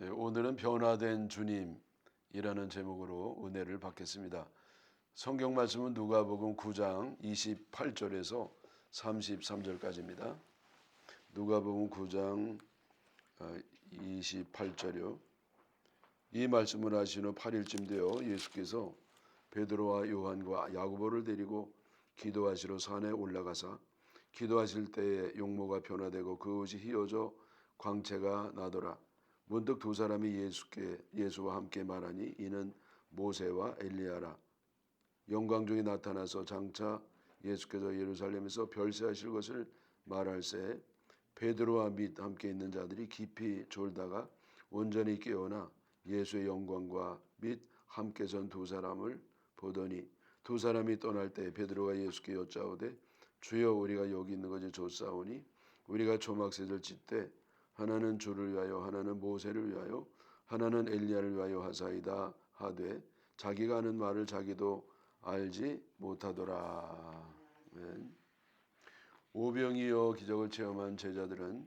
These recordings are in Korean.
네, 오늘은 변화된 주님이라는 제목으로 은혜를 받겠습니다. 성경 말씀은 누가복음 9장 28절에서 33절까지입니다. 누가복음 9장 28절이요. 이 말씀을 하신 후 8일쯤 되어 예수께서 베드로와 요한과 야고보를 데리고 기도하시러 산에 올라가사 기도하실 때에 용모가 변화되고 그 옷이 휘어져 광채가 나더라. 문득 두 사람이 예수와 함께 말하니 이는 모세와 엘리야라. 영광 중에 나타나서 장차 예수께서 예루살렘에서 별세하실 것을 말할새 베드로와 및 함께 있는 자들이 깊이 졸다가 온전히 깨어나 예수의 영광과 및 함께 선 두 사람을 보더니 두 사람이 떠날 때 베드로가 예수께 여짜오되 주여 우리가 여기 있는 것이 좋사오니 우리가 초막셋을 짓되 하나는 주를 위하여 하나는 모세를 위하여 하나는 엘리야를 위하여 하사이다 하되 자기가 하는 말을 자기도 알지 못하더라. 아멘. 오병이어 기적을 체험한 제자들은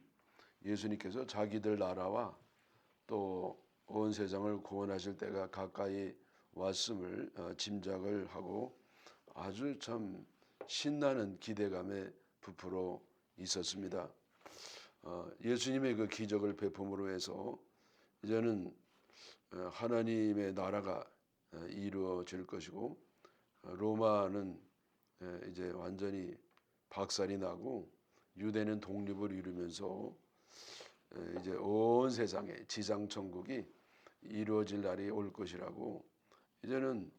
예수님께서 자기들 나라와 또 온 세상을 구원하실 때가 가까이 왔음을 짐작을 하고 아주 참 신나는 기대감에 부풀어 있었습니다. 예수님의 그 기적을 베품으로 해서 이제는 하나님의 나라가 이루어질 것이고 로마는 이제 완전히 박살이 나고 유대는 독립을 이루면서 이제 온 세상에 지상 천국이 이루어질 날이 올 것이라고 이제는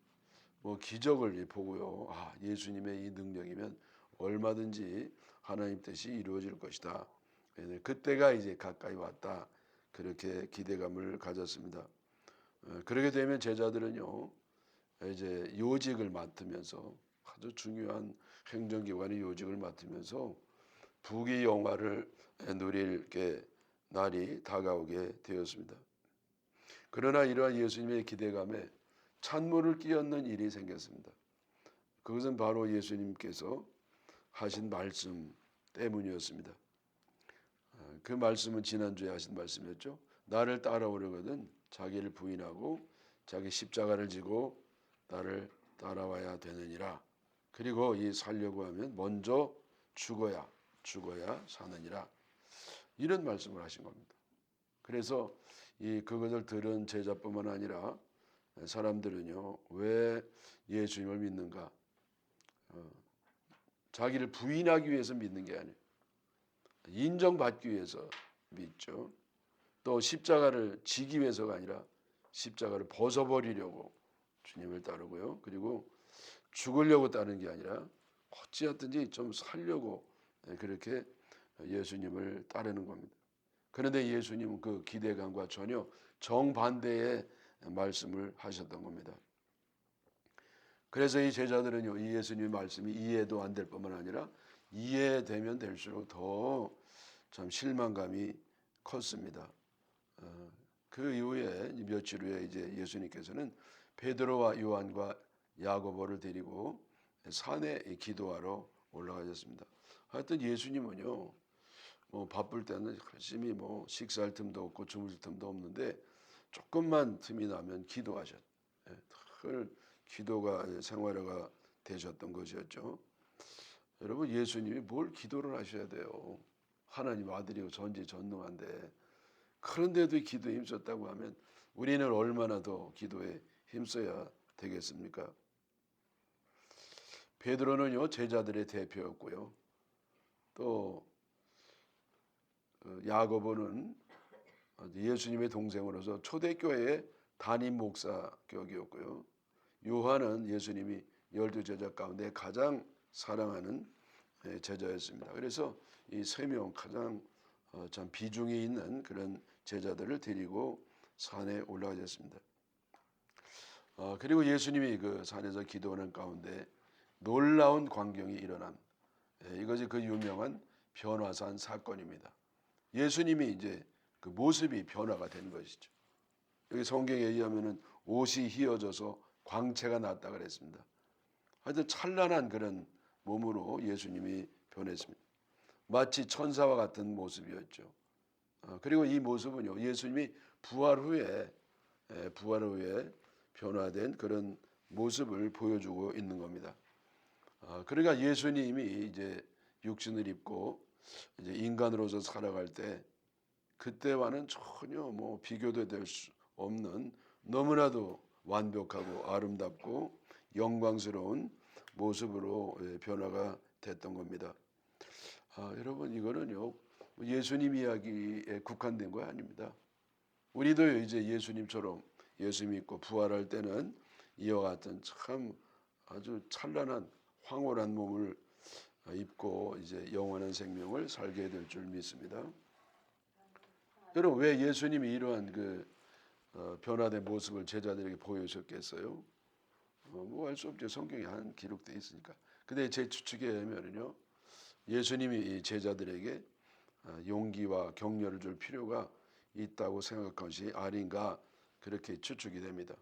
뭐 기적을 보고요. 예수님의 이 능력이면 얼마든지 하나님 뜻이 이루어질 것이다. 그때가 이제 가까이 왔다. 그렇게 기대감을 가졌습니다. 그렇게 되면 제자들은요, 이제 요직을 맡으면서 아주 중요한 행정기관의 요직을 맡으면서 부귀 영화를 누릴 날이 다가오게 되었습니다. 그러나 이러한 예수님의 기대감에 찬물을 끼얹는 일이 생겼습니다. 그것은 바로 예수님께서 하신 말씀 때문이었습니다. 그 말씀은 지난주에 하신 말씀이었죠. 나를 따라오려거든 자기를 부인하고 자기 십자가를 지고 나를 따라와야 되느니라. 그리고 이 살려고 하면 먼저 죽어야 사느니라. 이런 말씀을 하신 겁니다. 그래서 그것을 들은 제자뿐만 아니라 사람들은요, 왜 예수님을 믿는가? 자기를 부인하기 위해서 믿는 게 아니에요. 인정받기 위해서 믿죠. 또 십자가를 지기 위해서가 아니라 십자가를 벗어버리려고 주님을 따르고요. 그리고 죽으려고 따르는 게 아니라 어찌하든지 좀 살려고 그렇게 예수님을 따르는 겁니다. 그런데 예수님은 그 기대감과 전혀 정반대의 말씀을 하셨던 겁니다. 그래서 이 제자들은요, 이 예수님의 말씀이 이해도 안 될 뿐만 아니라 이해되면 될수록 더 참 실망감이 컸습니다. 그 이후에 며칠 후에 이제 예수님께서는 베드로와 요한과 야고보를 데리고 산에 기도하러 올라가셨습니다. 하여튼 예수님은요, 뭐 바쁠 때는 열심히 뭐 식사할 틈도 없고 주무실 틈도 없는데 조금만 틈이 나면 기도하셨. 늘 기도가 생활화가 되셨던 것이었죠. 여러분 예수님이 뭘 기도를 하셔야 돼요. 하나님 아들이고 전지전능한데 그런데도 기도에 힘썼다고 하면 우리는 얼마나 더 기도에 힘써야 되겠습니까? 베드로는요 제자들의 대표였고요. 또 야고보는 예수님의 동생으로서 초대교회의 담임 목사 격이었고요. 요한은 예수님이 12제자 가운데 가장 사랑하는 제자였습니다. 그래서 이 세 명 가장 참 비중이 있는 그런 제자들을 데리고 산에 올라가셨습니다. 그리고 예수님이 그 산에서 기도하는 가운데 놀라운 광경이 일어난 이것이 그 유명한 변화산 사건입니다. 예수님이 이제 그 모습이 변화가 된 것이죠. 여기 성경에 의하면은 옷이 휘어져서 광채가 났다 그랬습니다. 하여튼 찬란한 그런 몸으로 예수님이 변했습니다. 마치 천사와 같은 모습이었죠. 그리고 이 모습은요, 예수님이 부활 후에 변화된 그런 모습을 보여주고 있는 겁니다. 그러니까 예수님이 이제 육신을 입고 이제 인간으로서 살아갈 때 그때와는 전혀 뭐 비교도 될 수 없는 너무나도 완벽하고 아름답고 영광스러운 모습으로 변화가 됐던 겁니다. 여러분 이거는요 예수님 이야기에 국한된 거 아닙니다. 우리도 이제 예수님처럼 예수 믿고 부활할 때는 이와 같은 참 아주 찬란한 황홀한 몸을 입고 이제 영원한 생명을 살게 될 줄 믿습니다. 여러분 왜 예수님이 이러한 그 변화된 모습을 제자들에게 보여주셨겠어요? 뭐 할 수 없죠. 성경에 한 기록되어 있으니까. 근데 제 추측에 의하면요, 예수님이 이 제자들에게 용기와 격려를 줄 필요가 있다고 생각한 것이 아닌가 그렇게 추측이 됩니다.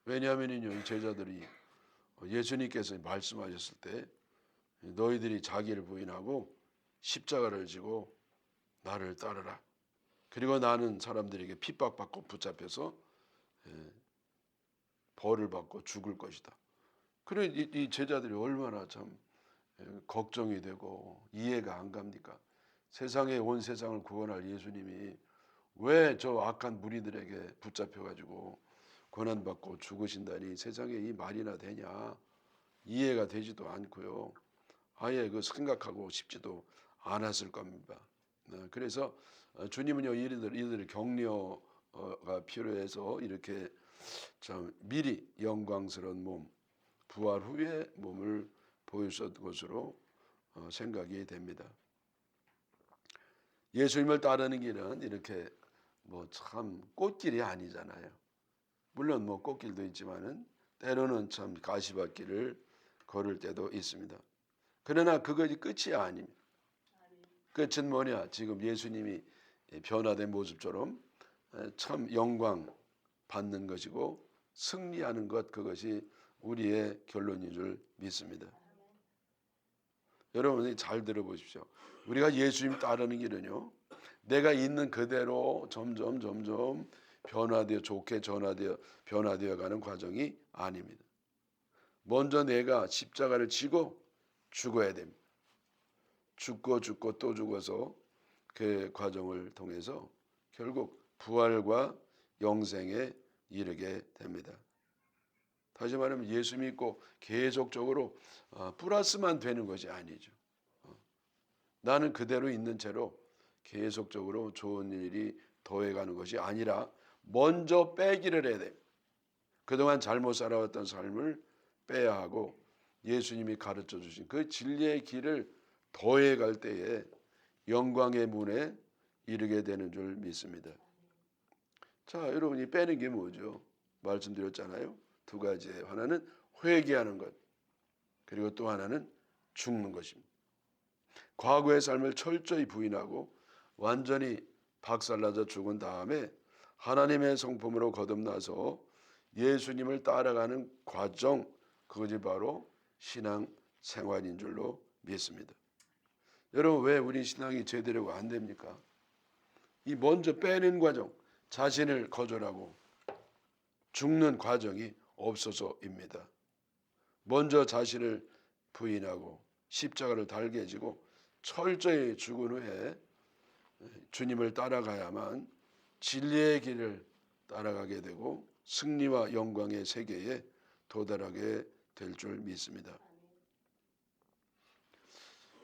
왜냐하면요, 이 제자들이 예수님께서 말씀하셨을 때 너희들이 자기를 부인하고 십자가를 지고 나를 따르라. 그리고 나는 사람들에게 핍박받고 붙잡혀서 벌을 받고 죽을 것이다. 그래 이 제자들이 얼마나 참 걱정이 되고 이해가 안 갑니까? 세상에 온 세상을 구원할 예수님이 왜 저 악한 무리들에게 붙잡혀가지고 고난받고 죽으신다니 세상에 이 말이나 되냐 이해가 되지도 않고요. 아예 그 생각하고 싶지도 않았을 겁니다. 그래서 주님은요 이들의 격려가 필요해서 이렇게 참 미리 영광스러운 몸 부활 후의 몸을 보여주셨던 것으로 생각이 됩니다. 예수님을 따르는 길은 이렇게 뭐 참 꽃길이 아니잖아요. 물론 뭐 꽃길도 있지만은 때로는 참 가시밭길을 걸을 때도 있습니다. 그러나 그것이 끝이 아닙니다. 끝은 뭐냐? 지금 예수님이 변화된 모습처럼 참 영광 받는 것이고 승리하는 것 그것이 우리의 결론인 줄 믿습니다. 여러분이 잘 들어보십시오. 우리가 예수님 따르는 길은요. 내가 있는 그대로 점점 변화되어 좋게 변화되어 가는 과정이 아닙니다. 먼저 내가 십자가를 지고 죽어야 됩니다. 죽고 또 죽어서 그 과정을 통해서 결국 부활과 영생에 이르게 됩니다. 다시 말하면 예수 믿고 계속적으로 플러스만 되는 것이 아니죠. 나는 그대로 있는 채로 계속적으로 좋은 일이 더해가는 것이 아니라 먼저 빼기를 해야 됩니다. 그동안 잘못 살아왔던 삶을 빼야 하고 예수님이 가르쳐 주신 그 진리의 길을 더해갈 때에 영광의 문에 이르게 되는 줄 믿습니다. 자, 여러분이 빼는 게 뭐죠? 말씀드렸잖아요. 두 가지예요. 하나는 회개하는 것, 그리고 또 하나는 죽는 것입니다. 과거의 삶을 철저히 부인하고 완전히 박살나서 죽은 다음에 하나님의 성품으로 거듭나서 예수님을 따라가는 과정, 그것이 바로 신앙 생활인 줄로 믿습니다. 여러분 왜 우리 신앙이 제대로 안 됩니까? 이 먼저 빼는 과정, 자신을 거절하고 죽는 과정이 없어서입니다. 먼저 자신을 부인하고 십자가를 달게 지고 철저히 죽은 후에 주님을 따라가야만 진리의 길을 따라가게 되고 승리와 영광의 세계에 도달하게 될 줄 믿습니다.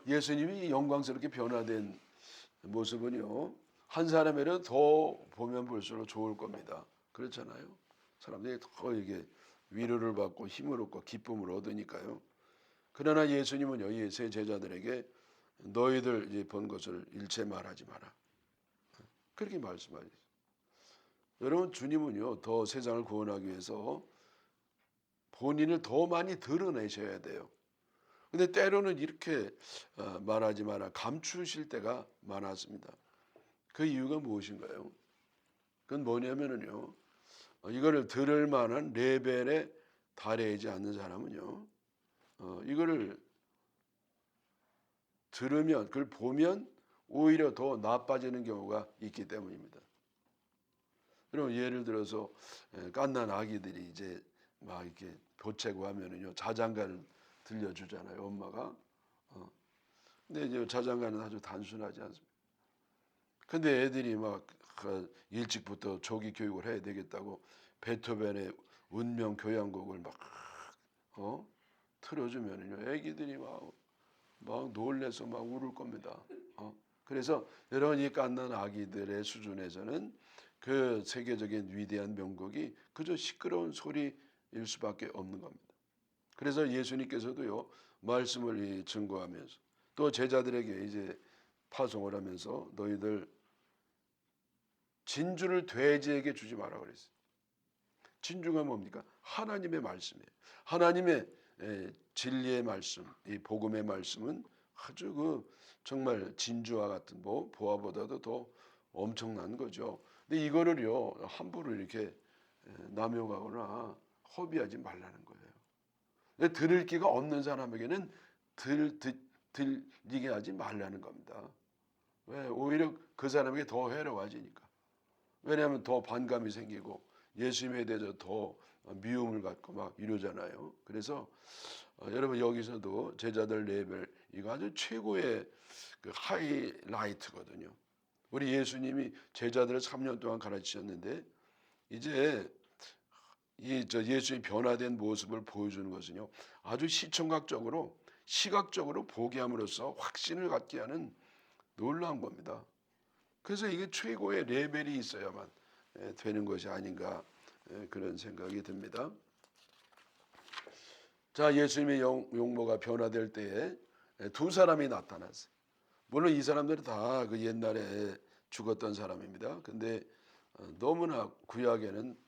예수님이 영광스럽게 변화된 모습은요, 한 사람에게는 더 보면 볼수록 좋을 겁니다. 그렇잖아요. 사람들이 더 이게 위로를 받고 힘을 얻고 기쁨을 얻으니까요. 그러나 예수님은요, 이 세 제자들에게 너희들 이제 본 것을 일체 말하지 마라. 그렇게 말씀하셨어요. 여러분 주님은요, 더 세상을 구원하기 위해서 본인을 더 많이 드러내셔야 돼요. 근데 때로는 이렇게 말하지 마라 감추실 때가 많았습니다. 그 이유가 무엇인가요? 그건 뭐냐면은요, 이거를 들을 만한 레벨에 달해지 않는 사람은요, 이거를 들으면 그걸 보면 오히려 더 나빠지는 경우가 있기 때문입니다. 그럼 예를 들어서 갓난 아기들이 이제 막 이렇게 보채고 하면은요 자장가를 들려주잖아요 엄마가. 근데 이제 자장가는 아주 단순하지 않습니까? 근데 애들이 막 일찍부터 조기 교육을 해야 되겠다고 베토벤의 운명 교향곡을 막 틀어주면은요 애기들이 막 놀래서 막 울을 겁니다. 그래서 여러분 이 갓난 아기들의 수준에서는 그 세계적인 위대한 명곡이 그저 시끄러운 소리일 수밖에 없는 겁니다. 그래서 예수님께서도요 말씀을 증거하면서 또 제자들에게 이제 파송을 하면서 너희들 진주를 돼지에게 주지 마라 그랬어요. 진주가 뭡니까? 하나님의 말씀이에요. 하나님의 진리의 말씀, 이 복음의 말씀은 아주 정말 진주와 같은 보화보다도 더 엄청난 거죠. 근데 이거를요 함부로 이렇게 남용하거나 허비하지 말라는 거예요. 들을 기가 없는 사람에게는 들리게 하지 말라는 겁니다. 왜? 오히려 그 사람에게 더 해로워지니까. 왜냐하면 더 반감이 생기고 예수님에 대해서 더 미움을 갖고 막 이러잖아요. 그래서 여러분 여기서도 제자들 레벨 이거 아주 최고의 그 하이라이트거든요. 우리 예수님이 제자들을 3년 동안 가르치셨는데 이제 예수의 변화된 모습을 보여주는 것은요 아주 시각적으로 보게 함으로써 확신을 갖게 하는 놀라운 겁니다. 그래서 이게 최고의 레벨이 있어야만 되는 것이 아닌가 그런 생각이 듭니다. 자, 예수님의 용모가 변화될 때에 두 사람이 나타났어요. 물론 이 사람들은 다 그 옛날에 죽었던 사람입니다. 근데 너무나 구약에는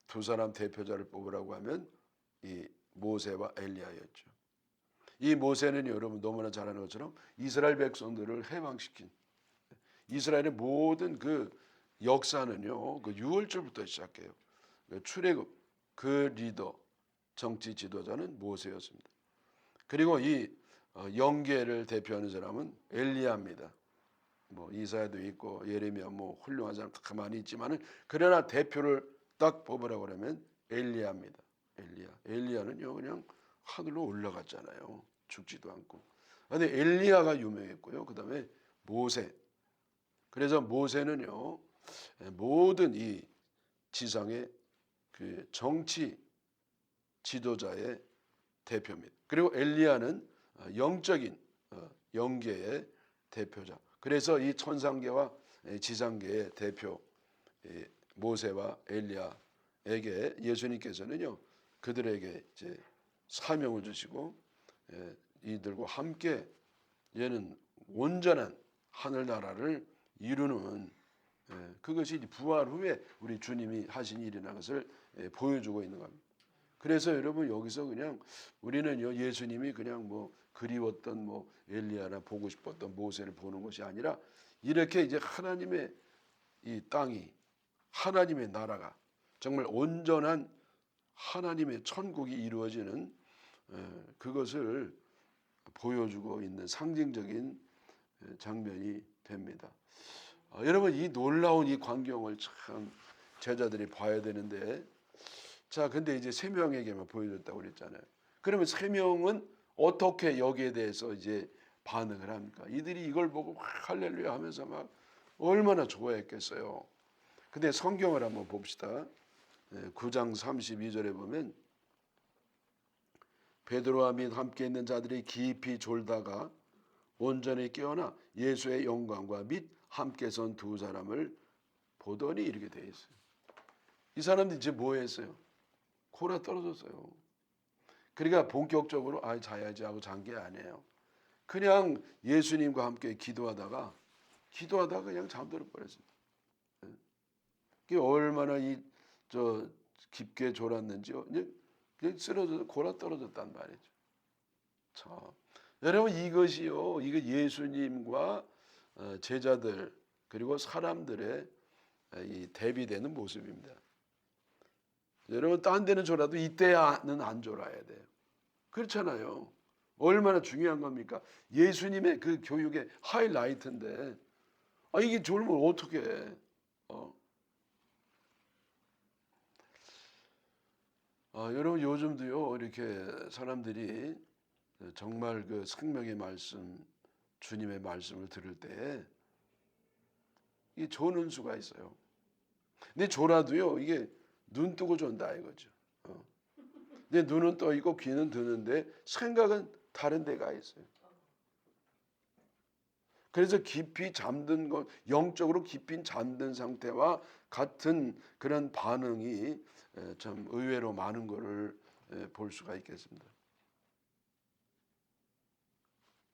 두 사람 대표자를 뽑으라고 하면 이 모세와 엘리야였죠. 이 모세는 여러분 너무나 잘 아는 것처럼 이스라엘 백성들을 해방시킨 이스라엘의 모든 그 역사는요 그 6월절부터 시작해요. 출애굽 그 리더 정치 지도자는 모세였습니다. 그리고 이 영계를 대표하는 사람은 엘리야입니다. 뭐 이사야도 있고 예레미야 뭐 훌륭한 사람 다 많이 있지만은 그러나 대표를 딱 뽑으라고 하면 엘리야입니다. 엘리야는요 그냥 하늘로 올라갔잖아요. 죽지도 않고. 근데 엘리야가 유명했고요. 그다음에 모세. 그래서 모세는요 모든 이 지상의 그 정치 지도자의 대표입니다. 그리고 엘리야는 영적인 영계의 대표자. 그래서 이 천상계와 지상계의 대표 모세와 엘리야에게 예수님께서는요 그들에게 이제 사명을 주시고 이들과 함께 얘는 온전한 하늘나라를 이루는 그것이 부활 후에 우리 주님이 하신 일이라는 것을 보여주고 있는 겁니다. 그래서 여러분 여기서 그냥 우리는요 예수님이 그냥 뭐 그리웠던 뭐 엘리야나 보고 싶었던 모세를 보는 것이 아니라 이렇게 이제 하나님의 이 땅이 하나님의 나라가 정말 온전한 하나님의 천국이 이루어지는 그것을 보여주고 있는 상징적인 장면이 됩니다. 여러분 이 놀라운 이 광경을 참 제자들이 봐야 되는데 자 근데 이제 세 명에게만 보여줬다고 그랬잖아요. 그러면 세 명은 어떻게 여기에 대해서 이제 반응을 합니까? 이들이 이걸 보고 할렐루야 하면서 막 얼마나 좋아했겠어요. 근데 성경을 한번 봅시다. 9장 32절에 보면 베드로와 및 함께 있는 자들이 깊이 졸다가 온전히 깨어나 예수의 영광과 및 함께 선 두 사람을 보더니 이렇게 돼 있어요. 이 사람들이 이제 뭐 했어요? 코라 떨어졌어요. 그러니까 본격적으로 자야지 하고 잔 게 아니에요. 그냥 예수님과 함께 기도하다가 그냥 잠들어 버렸습니다. 그게 얼마나 깊게 졸았는지요. 그냥 쓰러져서 골아 떨어졌단 말이죠. 참, 여러분 이것이요, 이거 예수님과 제자들 그리고 사람들의 이 대비되는 모습입니다. 여러분 딴 데는 졸아도 이때는 안 졸아야 돼요. 그렇잖아요. 얼마나 중요한 겁니까? 예수님의 그 교육의 하이라이트인데 이게 졸면 어떻게 해? 여러분 요즘도요 이렇게 사람들이 정말 그 생명의 말씀, 주님의 말씀을 들을 때 이 조는 수가 있어요. 근데 조라도요 이게 눈 뜨고 존다 이거죠. 근데 눈은 떠 있고 귀는 드는데 생각은 다른 데가 있어요. 그래서 깊이 잠든 것, 영적으로 깊이 잠든 상태와 같은 그런 반응이 참 의외로 많은 것을 볼 수가 있겠습니다.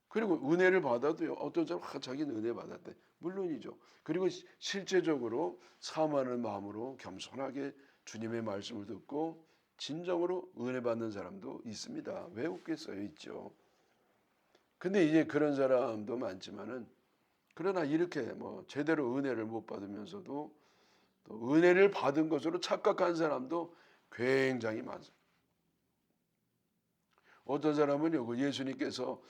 그리고 은혜를 받아도요. 어떤 사람 자기는 은혜 받았대. 물론이죠. 그리고 실제적으로 사모하는 마음으로 겸손하게 주님의 말씀을 듣고 진정으로 은혜 받는 사람도 있습니다. 왜 없겠어요? 있죠. 근데 이제 그런 사람도 많지만은 그러나 이렇게 뭐 제대로 은혜를 못 받으면서도 또 은혜를 받은 것으로 착각한 사람도 굉장히 많습니다. 어떤 사람은요, 그 예수님께서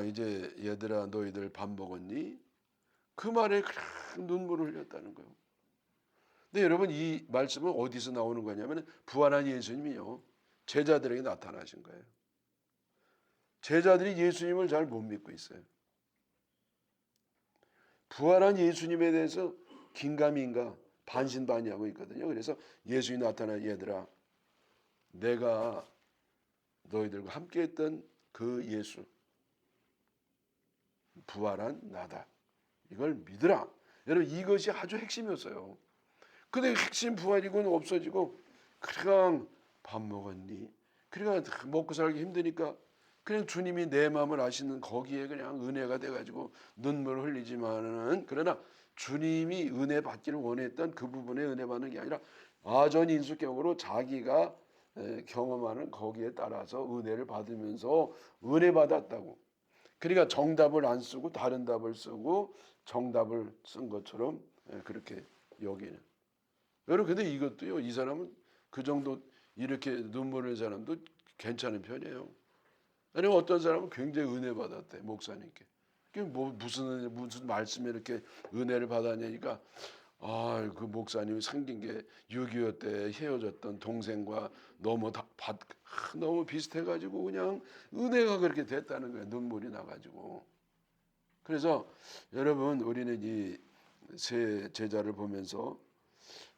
이제 얘들아 너희들 밥 먹었니? 그 말에 그냥 눈물을 흘렸다는 거예요. 근데 여러분 이 말씀은 어디서 나오는 거냐면 부활한 예수님이요 제자들에게 나타나신 거예요. 제자들이 예수님을 잘 못 믿고 있어요. 부활한 예수님에 대해서 긴가민가 반신반의하고 있거든요. 그래서 예수님 나타나 얘들아 내가 너희들과 함께했던 그 예수 부활한 나다. 이걸 믿으라. 여러분 이것이 아주 핵심이었어요. 근데 핵심 부활이고는 없어지고 그냥 밥 먹었니? 그러니까 먹고 살기 힘드니까 그냥 주님이 내 마음을 아시는 거기에 그냥 은혜가 돼가지고 눈물을 흘리지만은 그러나 주님이 은혜 받기를 원했던 그 부분에 은혜 받는 게 아니라 아전인수격으로 자기가 경험하는 거기에 따라서 은혜를 받으면서 은혜 받았다고. 그러니까 정답을 안 쓰고 다른 답을 쓰고 정답을 쓴 것처럼 그렇게 여기는. 여러분 근데 이것도요 이 사람은 그 정도 이렇게 눈물 흘리는 사람도 괜찮은 편이에요. 아니면 어떤 사람은 굉장히 은혜 받았대 목사님께. 그게 뭐 무슨 말씀에 이렇게 은혜를 받았냐니까 그 목사님이 생긴 게 6.25 때 헤어졌던 동생과 너무 비슷해가지고 그냥 은혜가 그렇게 됐다는 거예요. 눈물이 나가지고. 그래서 여러분 우리는 이 세 제자를 보면서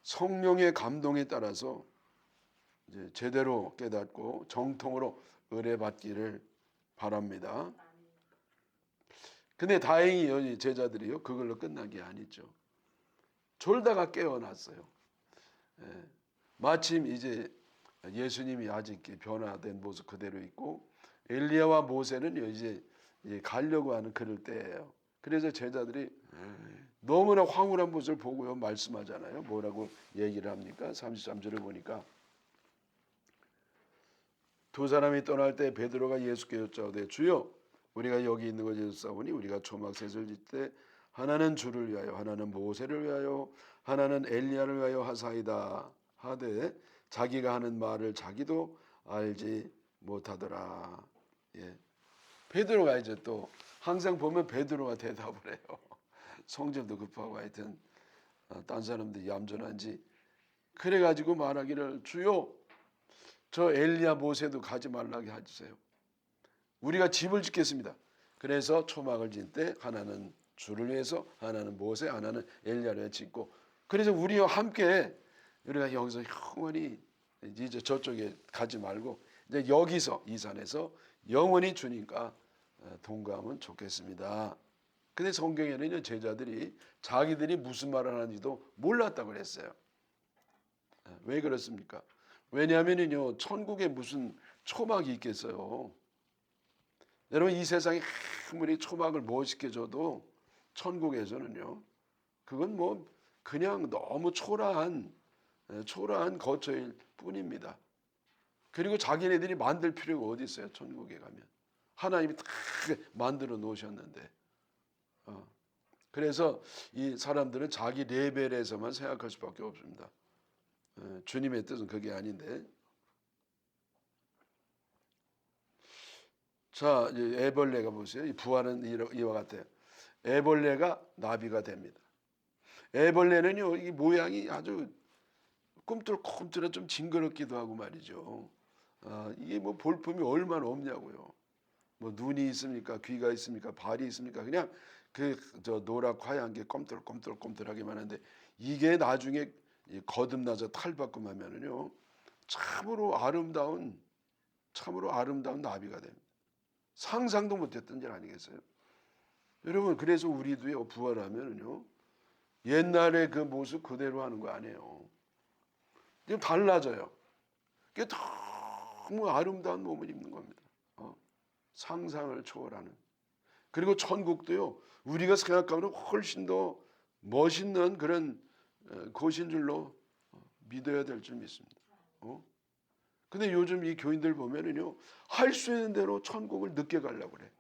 성령의 감동에 따라서 이제 제대로 깨닫고 정통으로 의뢰받기를 바랍니다. 근데 다행히 제자들이요 그걸로 끝난 게 아니죠. 졸다가 깨어났어요. 마침 이제 예수님이 아직 변화된 모습 그대로 있고 엘리야와 모세는 이제 가려고 하는 그럴 때예요. 그래서 제자들이 너무나 황홀한 모습을 보고요 말씀하잖아요. 뭐라고 얘기를 합니까? 33절을 보니까 두 사람이 떠날 때 베드로가 예수께 여짜오되 주여 우리가 여기 있는 것을 싸우니 우리가 초막셋을 짓되 하나는 주를 위하여 하나는 모세를 위하여 하나는 엘리야를 위하여 하사이다 하되 자기가 하는 말을 자기도 알지 못하더라. 베드로가 이제 또 항상 보면 베드로가 대답을 해요. 성질도 급하고 하여튼 딴 사람들이 얌전한지 그래가지고 말하기를 주여 저 엘리야 모세도 가지 말라게 해주세요. 우리가 집을 짓겠습니다. 그래서 초막을 짓 때 하나는 주를 위해서 하나는 모세 하나는 엘리야를 짓고 그래서 우리와 함께 우리가 여기서 영원히 이제 저쪽에 가지 말고 이제 여기서 이 산에서 영원히 주님과 동거하면 좋겠습니다. 근데 성경에는 제자들이 자기들이 무슨 말을 하는지도 몰랐다고 그랬어요. 왜 그렇습니까? 왜냐하면요 천국에 무슨 초막이 있겠어요. 여러분 이 세상에 아무리 초막을 멋있게 줘도 천국에서는요 그건 뭐 그냥 너무 초라한 거처일 뿐입니다. 그리고 자기네들이 만들 필요가 어디 있어요? 천국에 가면 하나님이 다 만들어 놓으셨는데 그래서 이 사람들은 자기 레벨에서만 생각할 수밖에 없습니다. 주님의 뜻은 그게 아닌데 자, 이제 애벌레가 보세요. 이 부활은 이와 같아요. 애벌레가 나비가 됩니다. 애벌레는요, 이 모양이 아주 꿈틀꿈틀한 좀 징그럽기도 하고 말이죠. 이게 뭐 볼품이 얼마나 없냐고요. 뭐 눈이 있습니까? 귀가 있습니까? 발이 있습니까? 그냥 그 저 노랗고 하얀 게 껌틀껌틀하기만 한데 이게 나중에 거듭나서 탈바꿈하면은요 참으로 아름다운 나비가 됩니다. 상상도 못했던 일 아니겠어요? 여러분 그래서 우리도요 부활하면은요 옛날의 그 모습 그대로 하는 거 아니에요. 좀 달라져요. 그게 너무 아름다운 몸을 입는 겁니다. 상상을 초월하는. 그리고 천국도요 우리가 생각하면 훨씬 더 멋있는 그런 곳인 줄로 믿어야 될 줄 믿습니다. 근데 요즘 이 교인들 보면은요 할 수 있는 대로 천국을 늦게 가려고 그래.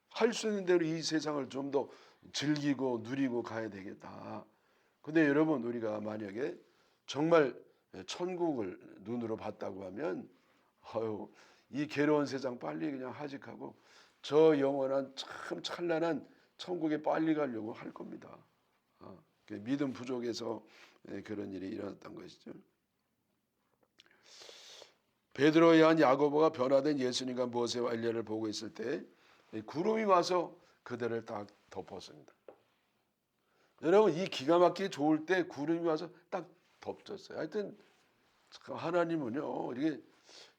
할 수 있는 대로 이 세상을 좀 더 즐기고 누리고 가야 되겠다. 근데 여러분 우리가 만약에 정말 천국을 눈으로 봤다고 하면 이 괴로운 세상 빨리 그냥 하직하고 저 영원한 참 찬란한 천국에 빨리 가려고 할 겁니다. 믿음 부족해서 그런 일이 일어났던 것이죠. 베드로에 의한 야고보가 변화된 예수님과 모세와 엘리야를 보고 있을 때 구름이 와서 그들을 딱 덮었습니다. 여러분 이 기가 막히게 좋을 때 구름이 와서 딱 덮쳤어요. 하여튼 하나님은요 이게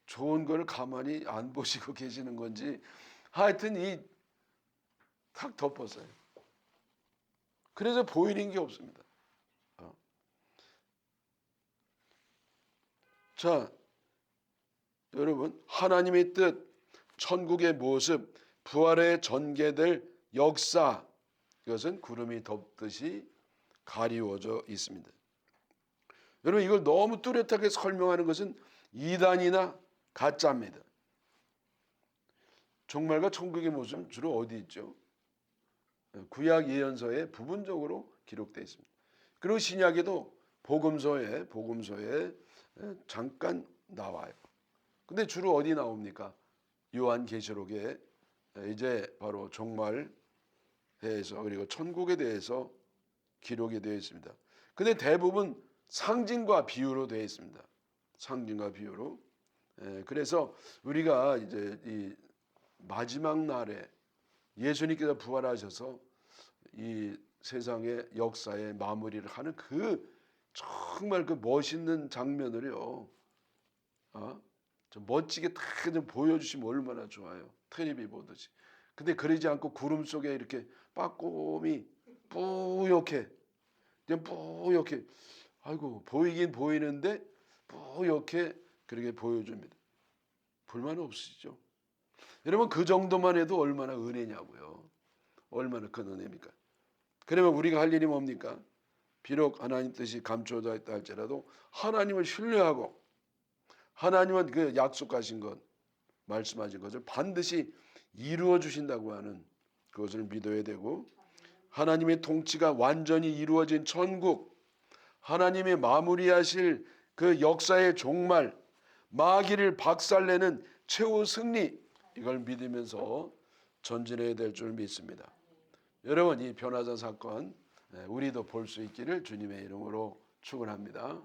좋은 걸 가만히 안 보시고 계시는 건지 하여튼 이 탁 덮었어요. 그래서 보이는 게 없습니다. 자, 여러분 하나님의 뜻, 천국의 모습, 부활에 전개될 역사 이것은 구름이 덮듯이 가리워져 있습니다. 여러분 이걸 너무 뚜렷하게 설명하는 것은 이단이나 가짜입니다. 종말과 천국의 모습은 주로 어디 있죠? 구약 예언서에 부분적으로 기록되어 있습니다. 그리고 신약에도 복음서에 잠깐 나와요. 근데 주로 어디 나옵니까? 요한계시록에 이제 바로 종말에 대해서 그리고 천국에 대해서 기록이 되어 있습니다. 근데 대부분 상징과 비유로 되어 있습니다. 상징과 비유로. 그래서 우리가 이제 이 마지막 날에 예수님께서 부활하셔서 이 세상의 역사의 마무리를 하는 그 정말 그 멋있는 장면을요, 좀 멋지게 다 좀 보여주시면 얼마나 좋아요. 텔레비 보듯이. 근데 그러지 않고 구름 속에 이렇게 빠꼼히 뿌옇게, 그냥 뿌옇게, 아이고 보이긴 보이는데 뿌옇게 그렇게 보여줍니다. 불만 없으시죠? 여러분 그 정도만 해도 얼마나 은혜냐고요. 얼마나 큰 은혜입니까? 그러면 우리가 할 일이 뭡니까? 비록 하나님 뜻이 감춰져 있다 할지라도 하나님을 신뢰하고 하나님은 그 약속하신 것, 말씀하신 것을 반드시 이루어 주신다고 하는 그것을 믿어야 되고 하나님의 통치가 완전히 이루어진 천국, 하나님의 마무리하실 그 역사의 종말, 마귀를 박살내는 최후 승리 이걸 믿으면서 전진해야 될 줄 믿습니다. 여러분 이 변화자 사건 우리도 볼 수 있기를 주님의 이름으로 축원합니다.